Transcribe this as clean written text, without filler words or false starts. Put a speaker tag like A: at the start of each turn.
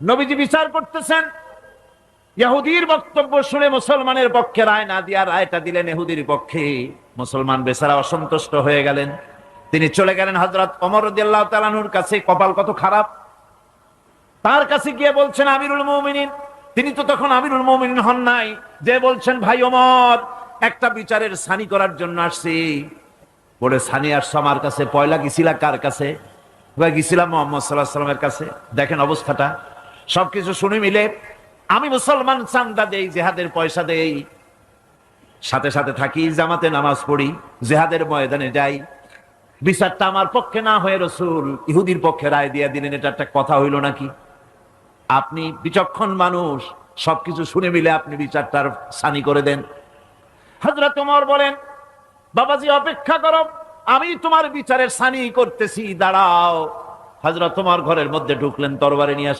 A: নবীজি বিচার করতেছেন, ইহুদির বক্তব্য শুনে মুসলমানের পক্ষে রায় না দিয়া রায়টা দিলেন ইহুদির পক্ষে। মুসলমান বেচারা অসন্তুষ্ট হয়ে গেলেন, তিনি চলে গেলেন হযরত ওমর রাদিয়াল্লাহু তাআলা আনহুর কাছে। কপাল কত খারাপ, তার কাছে গিয়ে বলছেন আমিরুল মুমিনিন, তিনি তো তখন আমিরুল মুমিনিন হন নাই, যে বলছেন ভাই ওমর, একটা বিচারের সানি করার জন্য আসছি। বলে সানি আসছো আমার কাছে? পয়লা গেছিলা কার কাছে? গেছিলাম মুহাম্মদ সাল্লাল্লাহু আলাইহি ওয়াসাল্লামের কাছে। দেখেন অবস্থাটা, সবকিছু শুনে মিলে আমি মুসলমান, চান্দা দেই, জিহাদের পয়সা দেই, সাথে সাথে থাকি, জামাতে নামাজ পড়ি, জিহাদের ময়দানে যাই। বিচারটা আমার পক্ষে না হয়ে রাসূল ইহুদির পক্ষে রায় দিয়ে দিলেন, এটা একটা কথা হইল নাকি? আপনি বিচক্ষণ মানুষ, সবকিছু শুনে মিলে আপনি বিচারটার সানি করে দেন। হযরত ওমর বলেন, বাবাজি অপেক্ষা করো, আমি তোমার বিচারের সানি করতেছি, দাঁড়াও। হযরত ওমর ঘরের মধ্যে ঢুকলেন, তরবারি নিয়ে